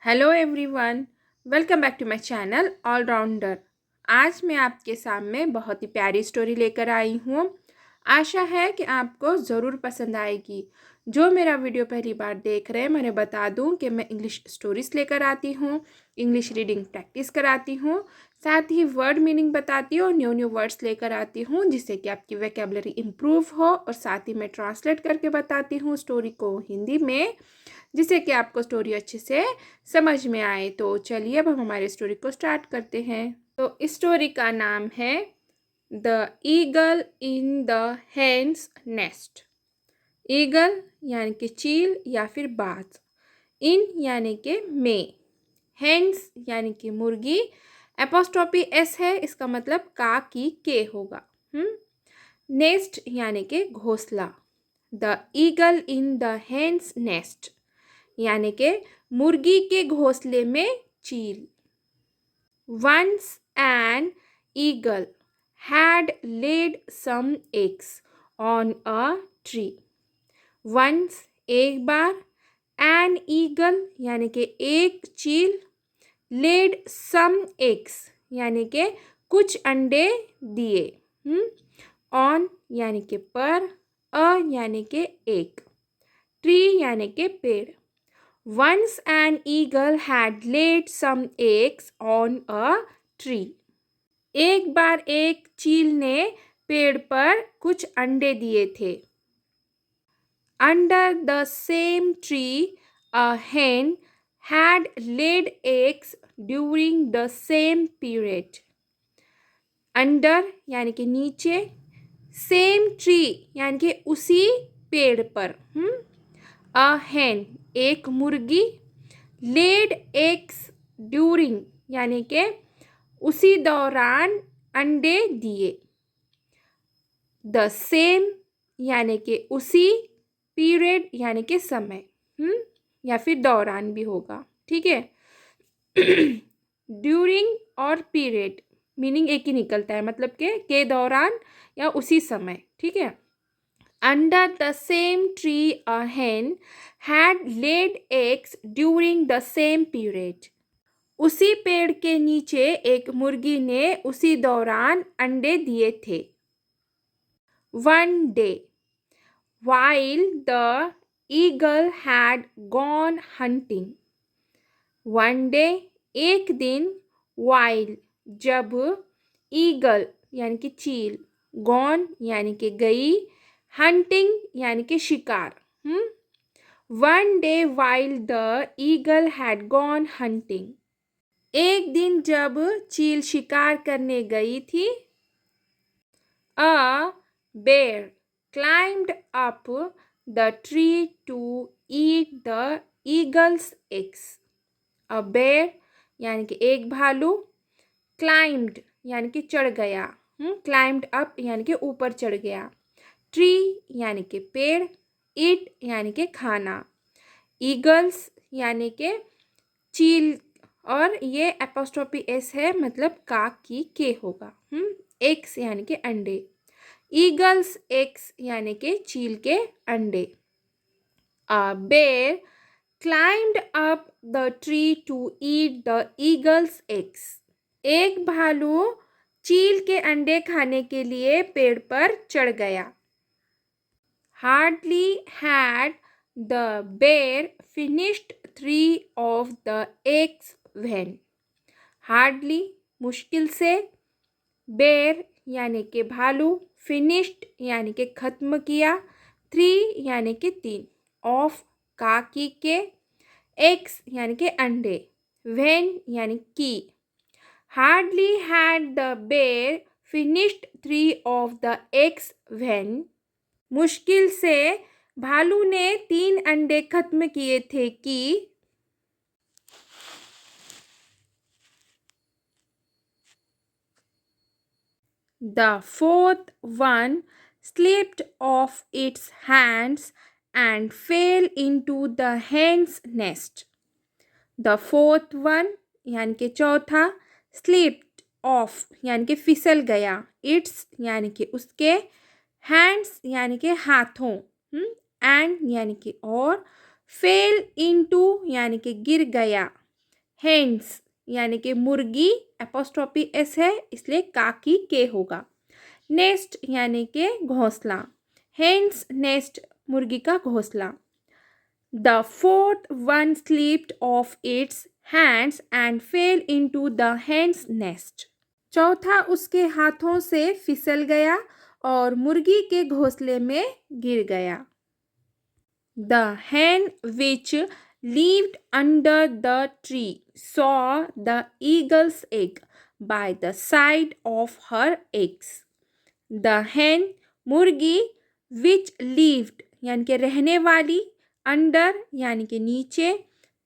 Hello everyone, welcome back to my channel Allrounder. आज मैं आपके सामने बहुत ही प्यारी स्टोरी लेकर आई हूँ। आशा है कि आपको ज़रूर पसंद आएगी। जो मेरा वीडियो पहली बार देख रहे हैं, मैं बता दूँ कि मैं इंग्लिश स्टोरीज़ लेकर आती हूँ, इंग्लिश रीडिंग प्रैक्टिस कराती हूँ, साथ ही वर्ड मीनिंग बताती हूँ, न्यू न्यू वर्ड्स लेकर आती हूँ जिससे कि आपकी वोकैबुलरी इम्प्रूव हो, और साथ ही मैं ट्रांसलेट करके बताती हूँ स्टोरी को हिंदी में, जिससे कि आपको स्टोरी अच्छे से समझ में आए। तो चलिए अब हम हमारी स्टोरी को स्टार्ट करते हैं। तो इस स्टोरी का नाम है the eagle in the hen's nest. Eagle यानी कि चील या फिर बाज, इन यानी कि में, हेन्स यानी कि मुर्गी, एपोस्ट्रोफी एस है, इसका मतलब का की के होगा। नेस्ट यानी कि घोंसला। The eagle in the hen's nest यानी कि मुर्गी के घोंसले में चील। Once an eagle had laid some eggs on a tree. Once एक बार, an eagle यानी कि एक चील, laid some eggs यानी कि कुछ अंडे दिए, on यानी कि पर, a यानी कि एक, tree यानी कि पेड़। Once an eagle had laid some eggs on a tree. एक बार एक चील ने पेड़ पर कुछ अंडे दिए थे। Under the same tree, a hen had laid eggs during the same period. Under यानी कि नीचे, same tree यानी कि उसी पेड़ पर, a hen एक मुर्गी, laid eggs during यानी कि उसी दौरान अंडे दिए, the same यानी कि उसी, period यानी कि समय, या फिर दौरान भी होगा, ठीक है। ड्यूरिंग और पीरियड मीनिंग एक ही निकलता है, मतलब के दौरान या उसी समय, ठीक है। Under the same tree, a hen had laid eggs during the same period. उसी पेड़ के नीचे एक मुर्गी ने उसी दौरान अंडे दिए थे। One day, while the eagle had gone hunting. One day, एक दिन, while जब, eagle यानी कि चील, gone यानी कि गई, hunting यानी कि शिकार। One day while the eagle had gone hunting. एक दिन जब चील शिकार करने गई थी, a bear climbed up the tree to eat the eagle's eggs. A bear यानी कि एक भालू, climbed यानी कि चढ़ गया, climbed up यानी कि ऊपर चढ़ गया, tree यानी कि पेड़, eat यानी कि खाना, eagles यानी कि चील, और ये एपोस्ट्रोफी एस है, मतलब काक की के होगा। एक्स यानी कि अंडे, ईगल्स एक्स यानी कि चील के अंडे। A bear climbed up the tree to eat the eagle's eggs. एक भालू चील के अंडे खाने के लिए पेड़ पर चढ़ गया। Hardly had the bear finished 3 of the eggs when. Hardly मुश्किल से, bear यानी कि भालू, finished यानी कि खत्म किया, 3 यानी कि 3, of काकी के, eggs यानी कि अंडे, when यानी कि। Hardly had the bear finished 3 of the eggs when. मुश्किल से भालू ने 3 अंडे खत्म किए थे कि the fourth one slipped off its hands and fell into the hen's nest. The fourth one यानी कि चौथा, slipped off यानी कि फिसल गया, its यानी कि उसके, hands यानी कि हाथों, and यानी कि और, fell into यानी कि गिर गया, हेन्स यानी कि मुर्गी, एपोस्ट्रोफी एस है इसलिए काकी के होगा। नेस्ट यानी कि घोंसला, हेन्स नेस्ट मुर्गी का घोंसला। The fourth one slipped off its hands and fell into the hen's nest. चौथा उसके हाथों से फिसल गया और मुर्गी के घोंसले में गिर गया। The hen which lived under the tree saw the eagle's egg by the side of her eggs. The hen मुर्गी which lived यानी कि रहने वाली, under यानी कि नीचे,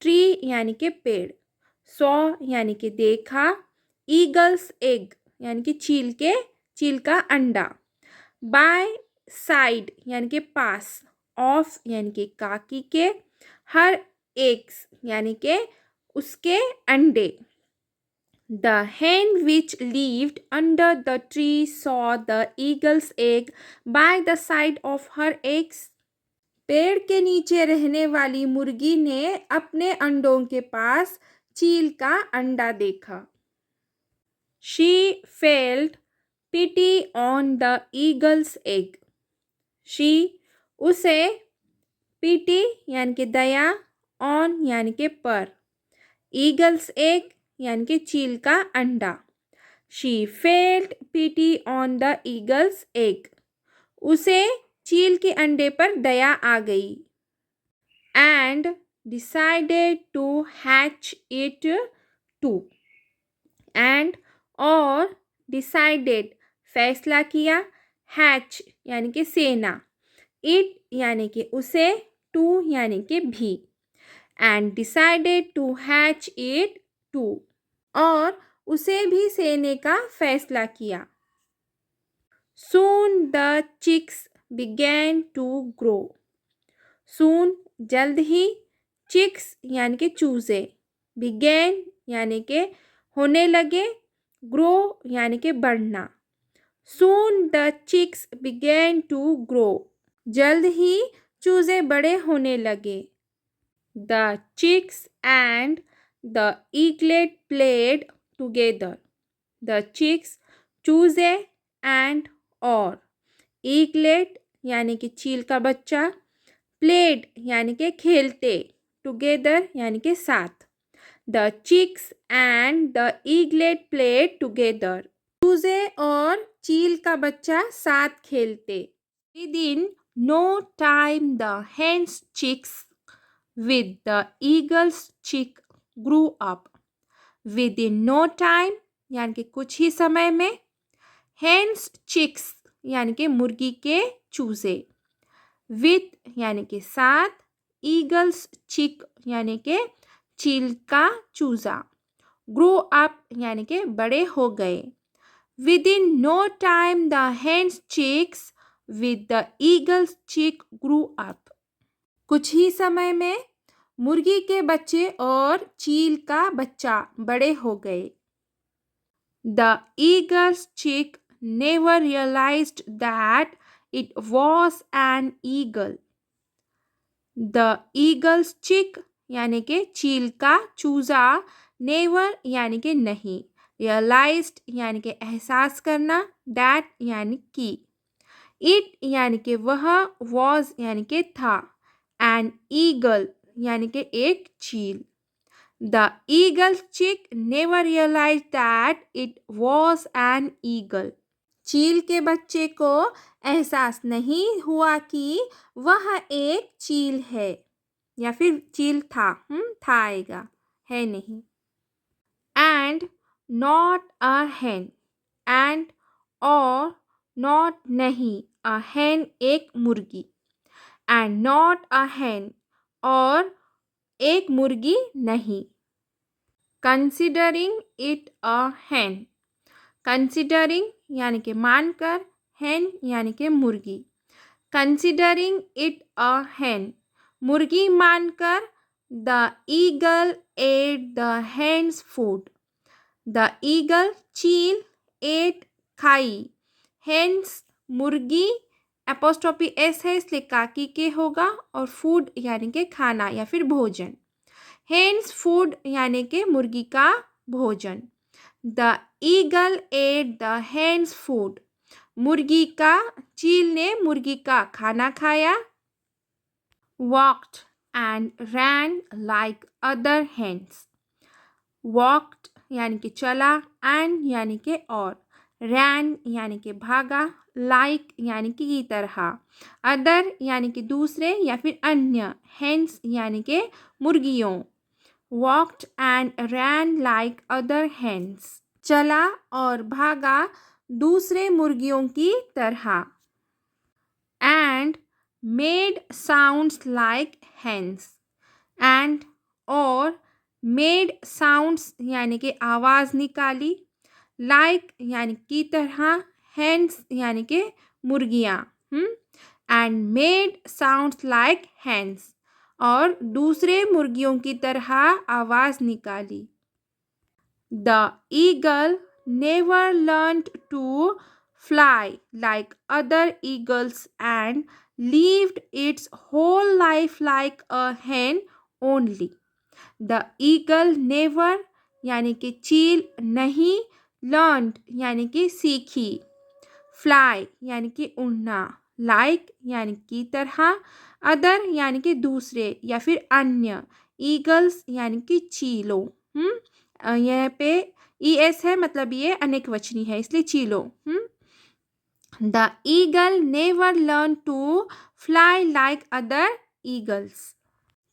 tree यानी कि पेड़, saw यानी कि देखा, eagle's egg यानी कि चील का अंडा, by side यानी कि पास, ऑफ यानी कि काकी के, हर एग्स यानी कि उसके अंडे। The hen which lived under the tree saw the eagle's egg by the side of her eggs. पेड़ के नीचे रहने वाली मुर्गी ने अपने अंडों के पास चील का अंडा देखा। She felt pity on the eagle's egg. She उसे, पीटी यानी कि दया, ऑन यानी कि पर, ईगल्स एग यानी कि चील का अंडा। She felt pity on the eagle's egg, उसे चील के अंडे पर दया आ गई। And decided to hatch it too, and और डिसाइडेड फैसला किया, हैच यानी कि सेना, इट यानी कि उसे, टू यानी कि भी, and decided to hatch it too और उसे भी सेने का फैसला किया। Soon the chicks began to grow, soon जल्द ही, चिक्स यानी कि चूजे, बिगैन यानी कि होने लगे, ग्रो यानी कि बढ़ना। Soon the chicks began to grow, जल्द ही चूजे बड़े होने लगे। The chicks and the eaglet played together, the chicks चूजे, एंड और, ईगलेट यानी कि चील का बच्चा, प्लेड यानी कि खेलते, टुगेदर यानी कि साथ। The chicks and the eaglet played together, चूजे और चील का बच्चा साथ खेलते। विदिन no time the hen's chicks with the eagle's chick grew up. Within no time यानी कि कुछ ही समय में, hen's chicks यानी कि मुर्गी के चूजे, with यानी कि साथ, eagle's chick यानी कि चील का चूजा, grew up यानी कि बड़े हो गए। Within no time the hen's chicks with the eagle's chick grew up. कुछ ही समय में मुर्गी के बच्चे और चील का बच्चा बड़े हो गए। The eagle's chick never realized that it was an eagle. The eagle's chick यानी कि चील का चूजा, never यानी कि नहीं, realized यानी कि एहसास करना, that यानी कि, इट यानी कि वह, वॉज यानी कि था, एन ईगल यानी कि एक चील। The eagle chick never realise that it was an eagle, चील के बच्चे को एहसास नहीं हुआ कि वह एक चील है, या फिर चील था, था आएगा, है नहीं। And not a hen, and और नॉट नहीं, अ hen एक मुर्गी, एंड नॉट अ hen और एक मुर्गी नहीं। Considering it a hen, considering यानी कि मानकर, hen यानी कि मुर्गी। कंसिडरिंग इट अ hen, मुर्गी मानकर, the eagle ate the hen's food, the eagle चील, एट खाई, हेन्स मुर्गी, एपोस्ट्रोफी एस है इसलिए काकी के होगा, और फूड यानी कि खाना या फिर भोजन। हेन्स फूड यानी कि मुर्गी का भोजन। The eagle ate the hen's food, चील ने मुर्गी का खाना खाया। Walked and ran like other hens, walked यानी कि चला, एंड यानी कि और, रैन यानी कि भागा, लाइक यानी कि की तरह, अदर यानी कि दूसरे या फिर अन्य, हेन्स यानी कि मुर्गियों। Walked and ran like other hens, चला और भागा दूसरे मुर्गियों की तरह। And made sounds like hens, and और मेड साउंड्स यानी कि आवाज़ निकाली, लाइक यानी की तरह, हेन्स यानी कि मुर्गियाँ। And made sounds like hens, और दूसरे मुर्गियों की तरह आवाज़ निकाली। The eagle never learned to fly like other eagles and lived its whole life like a hen only. The eagle never यानी कि चील नहीं, learned यानी कि सीखी, fly यानी कि उड़ना, like यानी की तरह, other यानी कि दूसरे या फिर अन्य, eagles यानी कि चीलों। यहाँ पे es है, मतलब ये अनेकवचनी है इसलिए चीलों। The eagle never learned to fly like other eagles.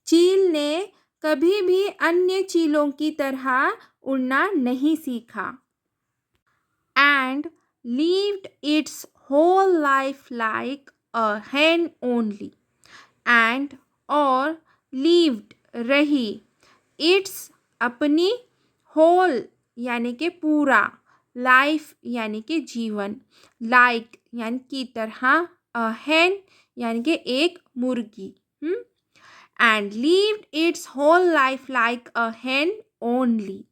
चील ने कभी भी अन्य चीलों की तरह उड़ना नहीं सीखा। And lived its whole life like a hen only. And और lived रही, its अपनी, whole यानी कि पूरा, लाइफ यानी कि जीवन, लाइक यानी की तरह, अ hen यानी कि एक मुर्गी। And lived its whole life like a hen only,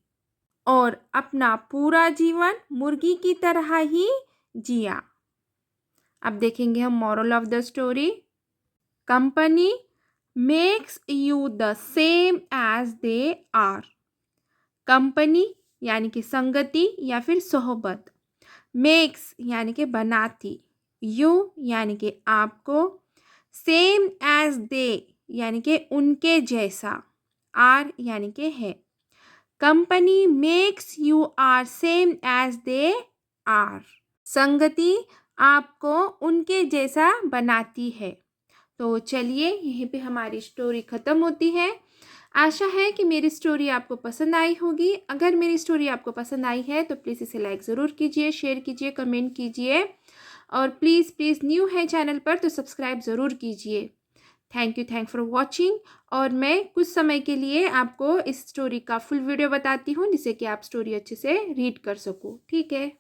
और अपना पूरा जीवन मुर्गी की तरह ही जिया। अब देखेंगे हम moral of the story. Company makes you the same as they are, company यानी कि संगति या फिर सोहबत, मेक्स यानी कि बनाती, यू यानी कि आपको, सेम एज दे यानी कि उनके जैसा, आर यानी कि है। Company makes you are same as they are, संगति आपको उनके जैसा बनाती है। तो चलिए यहीं पे हमारी स्टोरी ख़त्म होती है। आशा है कि मेरी स्टोरी आपको पसंद आई होगी। अगर मेरी स्टोरी आपको पसंद आई है तो प्लीज़ इसे लाइक ज़रूर कीजिए, शेयर कीजिए, कमेंट कीजिए, और प्लीज़ न्यू है चैनल पर तो सब्सक्राइब ज़रूर कीजिए। Thank for watching. और मैं कुछ समय के लिए आपको इस स्टोरी का फुल वीडियो बताती हूँ जिससे कि आप स्टोरी अच्छे से रीड कर सको। ठीक है।